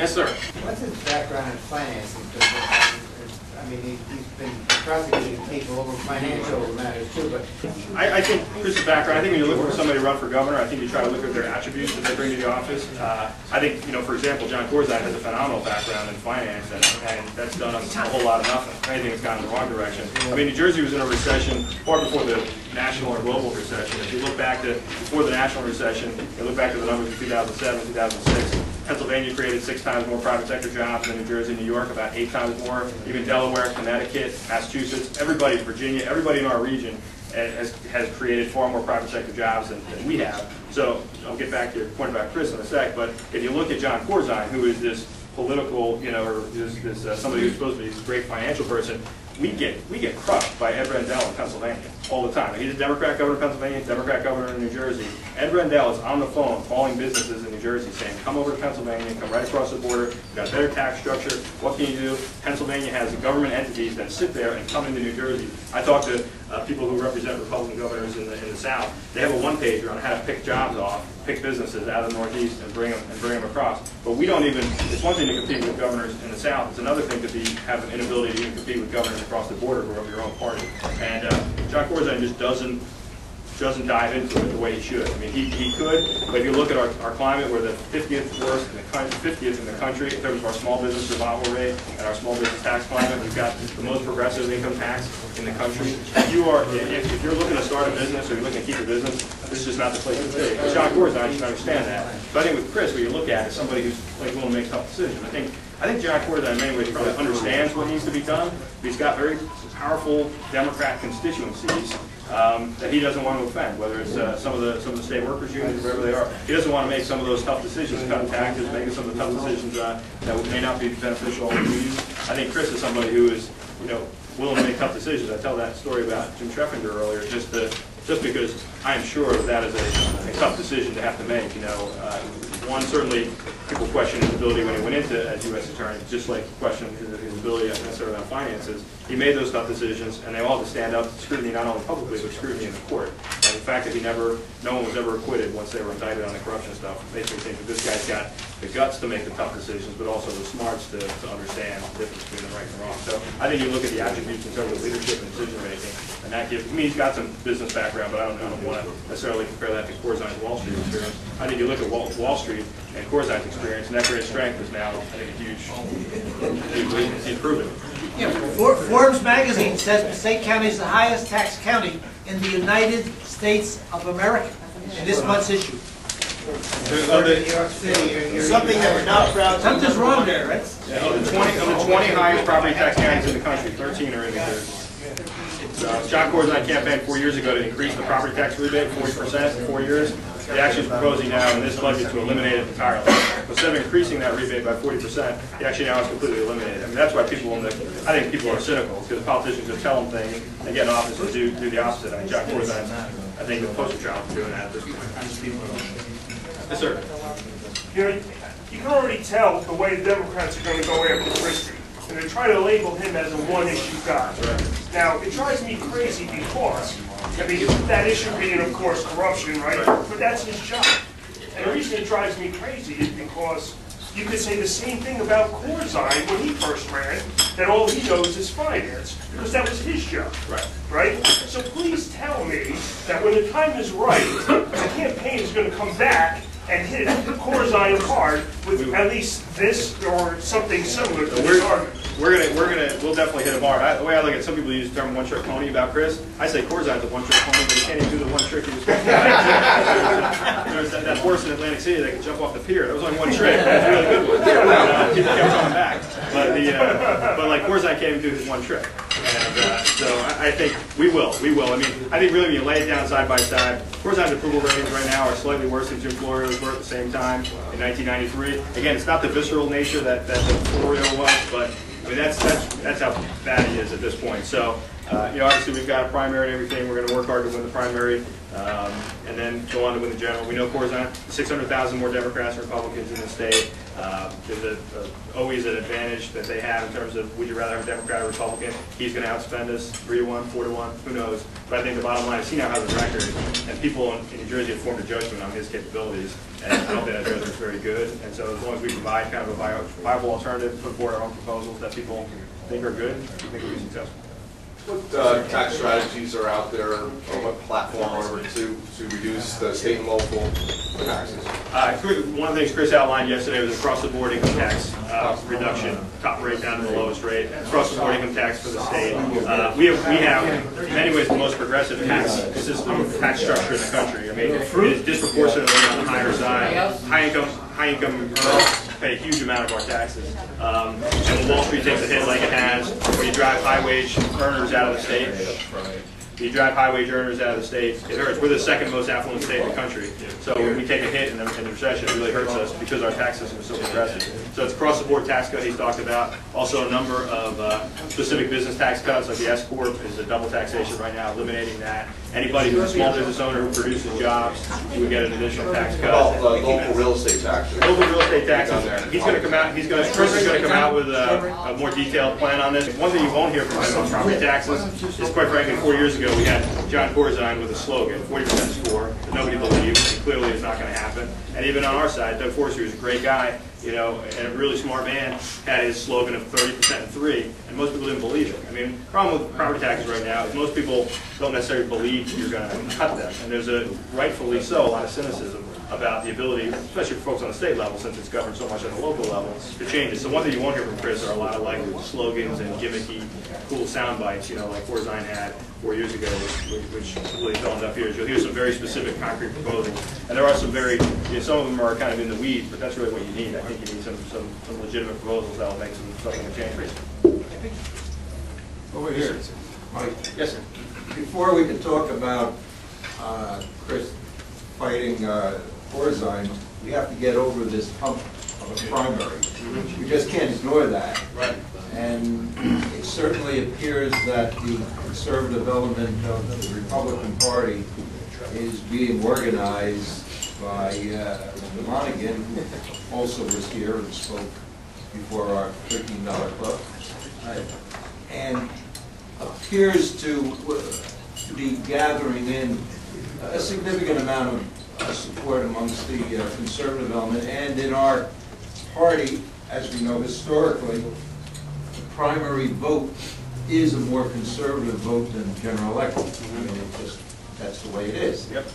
Yes, sir. What's his background in finance? I mean, he's been prosecuting people over financial matters too, but... I think Chris's background, I think when you look for somebody to run for governor, I think you try to look at their attributes that they bring to the office. I think, for example, John Corzine has a phenomenal background in finance, and that's done a whole lot of nothing. Anything that's gone in the wrong direction. I mean, New Jersey was in a recession far before the national or global recession. If you look back to before the national recession, you look back to the numbers of 2007, 2006, Pennsylvania created 6 times more private sector jobs than New Jersey, New York, about 8 times more. Even Delaware, Connecticut, Massachusetts, everybody, Virginia, everybody in our region has created far more private sector jobs than we have. So I'll get back to your point about Chris in a sec, but if you look at John Corzine, who is this political, or this somebody who's supposed to be this great financial person, we get crushed by Ed Rendell in Pennsylvania all the time. He's a Democrat governor of Pennsylvania, Democrat governor in New Jersey. Ed Rendell is on the phone calling businesses in New Jersey saying, come over to Pennsylvania, come right across the border, you've got a better tax structure, what can you do? Pennsylvania has government entities that sit there and come into New Jersey. I talk to people who represent Republican governors in the South. They have a one-pager on how to pick jobs off, pick businesses out of the Northeast and bring them across. But we don't even, it's one thing to compete with governors in the South, it's another thing to have an inability to even compete with governors across the border who are of your own party. And John Corzine just doesn't dive into it the way he should. I mean, he could, but if you look at our climate, we're the 50th worst in the country, 50th in the country in terms of our small business survival rate and our small business tax climate. We've got the most progressive income tax in the country. If you're looking to start a business or you're looking to keep a business, this is just not the place to be. But John Corzine, you can understand that. But I think with Chris, what you look at is somebody who's willing to make tough decisions. I think John Corzine in many ways probably understands what needs to be done. But he's got very powerful Democrat constituencies that he doesn't want to offend, whether it's some of the state workers unions, wherever they are. He doesn't want to make some of those tough decisions, cutting taxes, making some of the tough decisions that may not be beneficial to you. I think Chris is somebody who is, willing to make tough decisions. I tell that story about Jim Treffinger earlier, just because I am sure that is a tough decision to have to make. One, certainly people question his ability when he went into as U.S. Attorney, just like questioning his ability necessarily on finances. He made those tough decisions, and they all had to stand up to scrutiny not only publicly, but scrutiny in the court. And the fact that no one was ever acquitted once they were indicted on the corruption stuff makes me think that this guy's got the guts to make the tough decisions, but also the smarts to understand the difference between the right and the wrong. So I think you look at the attributes in terms of leadership and decision making, and that gives me, he's got some business background, but I don't want to necessarily compare that to Corzine's Wall Street experience. I think you look at Wall Street and Corzine's experience, and that great strength is now, I think, a huge improvement. Forbes magazine says Passaic County is the highest tax county in the United States of America in this month's issue. Something that we're not proud of. Something's wrong there, right? Yeah, of the 20 highest property tax counties in the country, 13 are in New Jersey. So John Corzine campaigned 4 years ago to increase the property tax rebate 40% in 4 years. He actually is proposing now in this budget to eliminate it entirely. So instead of increasing that rebate by 40%, he actually now has completely eliminated it. I mean, that's why I think people are cynical, because politicians just tell them things and get in office and do the opposite. I mean, John Corzine's, I think, the poster child for doing that at this point. Yes, sir. You can already tell the way the Democrats are going to go after Christie, and they're trying to label him as a one-issue guy. Right. Now, it drives me crazy because, that issue being, of course, corruption, right? But that's his job. And the reason it drives me crazy is because you could say the same thing about Corzine when he first ran, that all he knows is finance, because that was his job. Right? So please tell me that when the time is right, the campaign is going to come back and hit Corzine hard with at least this or something similar to this argument. We'll definitely hit him hard. The way I look at it, some people use the term one-trick pony about Chris. I say Corzine's a one-trick pony, but he can't even do the one trick he was supposed to do. There's that horse in Atlantic City that could jump off the pier. That was only one trick. That was a really good one. People kept coming back. But like Corzine can't even do his one trick. And so I think we will. I mean, I think really when you lay it down side by side, Corzine's approval ratings right now are slightly worse than Jim Florio's were at the same time in 1993. Again, it's not the visceral nature that Florio was, but I mean that's how bad he is at this point. So Obviously we've got a primary and everything. We're going to work hard to win the primary, and then go on to win the general. We know Corzine, 600,000 more Democrats and Republicans in the state. There's always an advantage that they have in terms of would you rather have a Democrat or Republican. He's going to outspend us 3-1, 4-1, who knows. But I think the bottom line is he now has a record, and people in New Jersey have formed a judgment on his capabilities, and I don't think that judgment is very good. And so as long as we provide kind of a viable alternative, put forward our own proposals that people think are good, we think we'll be successful. What tax strategies are out there, or what platform are to reduce the state and local taxes? One of the things Chris outlined yesterday was across-the-board income tax reduction, top rate down to the lowest rate, across-the-board income tax for the state. We have, in many ways, the most progressive tax system, tax structure in the country. I mean, it is disproportionately on the higher side. High-income earners pay a huge amount of our taxes. And when Wall Street takes a hit like it has, when you drive high-wage earners out of the state, it hurts. We're the second most affluent state in the country. So when we take a hit in the recession, it really hurts us because our tax system is so progressive. So it's across-the-board tax cut he's talked about. Also a number of specific business tax cuts, like the S Corp is a double taxation right now, eliminating that. Anybody who's a small business owner who produces jobs would get an additional tax cut. Local real estate taxes. Local real estate taxes. He's going to come out. Chris is going to come out with a more detailed plan on this. One thing you won't hear from him on property taxes is, quite frankly, 4 years ago we had John Corzine with a slogan, 40% score, that nobody believed. It clearly is not going to happen. And even on our side, Doug Forster, who's a great guy, and a really smart man, had his slogan of 30% in 3, and most people didn't believe it. I mean, the problem with property taxes right now is most people don't necessarily believe you're going to cut them, and there's rightfully so, a lot of cynicism about the ability, especially for folks on the state level, since it's governed so much at the local level, to change it. So one thing you won't hear from Chris are a lot of like slogans and gimmicky, cool sound bites, like Corzine had 4 years ago, which really fell on deaf ears. You'll hear some very specific, concrete proposals, and there are some very, some of them are kind of in the weeds, but that's really what you need. I think you need some legitimate proposals that will make something a change. Over here. Mike. Yes, sir. Before we can talk about Chris fighting Corzine, we have to get over this hump of a primary. We just can't ignore that. Right. And it certainly appears that the conservative element of the Republican Party is being organized by Luncheon, who also was here and spoke before our $13 club, and appears to be gathering in a significant amount of support amongst the conservative element. And in our party, as we know historically, the primary vote is a more conservative vote than the general election. I mean, that's the way it is. Yep.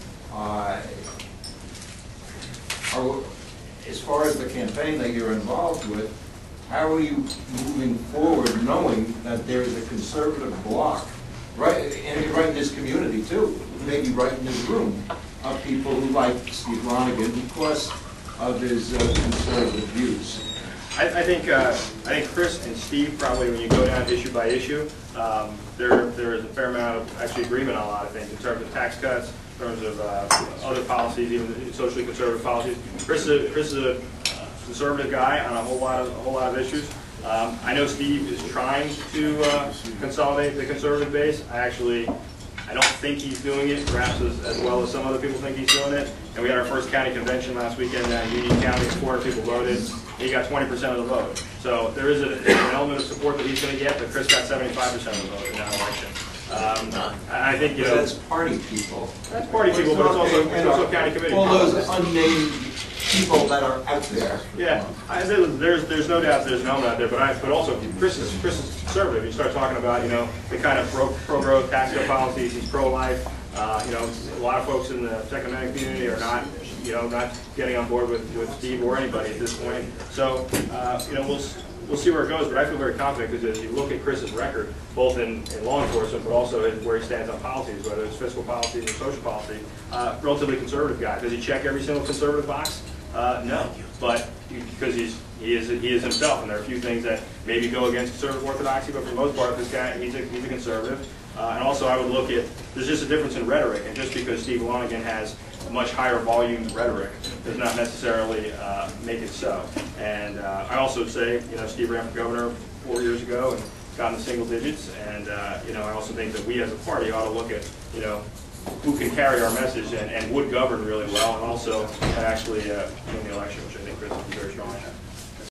As far as the campaign that you're involved with, how are you moving forward knowing that there is a conservative bloc, right, and right in this community too, maybe right in this room, of people who like Steve Luncheon because of his conservative views? I think Chris and Steve probably, when you go down issue by issue, there is a fair amount of actually agreement on a lot of things in terms of tax cuts, in terms of other policies, even socially conservative policies. Chris is a conservative guy on a whole lot of issues. I know Steve is trying to consolidate the conservative base. I don't think he's doing it, perhaps as well as some other people think he's doing it. And we had our first county convention last weekend in Union County. 400 people voted. He got 20% of the vote. So there is an element of support that he's going to get, but Chris got 75% of the vote in that election. I think, that's party people. That's party people, but it's also county committee. All those unnamed people that are out there. Yeah, there's no doubt there's no one out there, but also Chris is conservative. You start talking about the kind of pro-growth tax cut policies. He's pro-life. A lot of folks in the Second Amendment community are not getting on board with Steve or anybody at this point. So we'll see where it goes, but I feel very confident because as you look at Chris's record, both in law enforcement, but also where he stands on policies, whether it's fiscal policies or social policy, relatively conservative guy. Does he check every single conservative box? No, but because he is himself, and there are a few things that maybe go against conservative orthodoxy, but for the most part, this guy, he's a conservative. And also I would look at, there's just a difference in rhetoric, and just because Steve Luncheon has a much higher volume rhetoric does not necessarily make it so. And I also would say, Steve ran for governor 4 years ago, and gotten the single digits, and you know, I also think that we as a party ought to look at, you know, who can carry our message and would govern really well, and also actually win the election, which I think Chris is very strong at.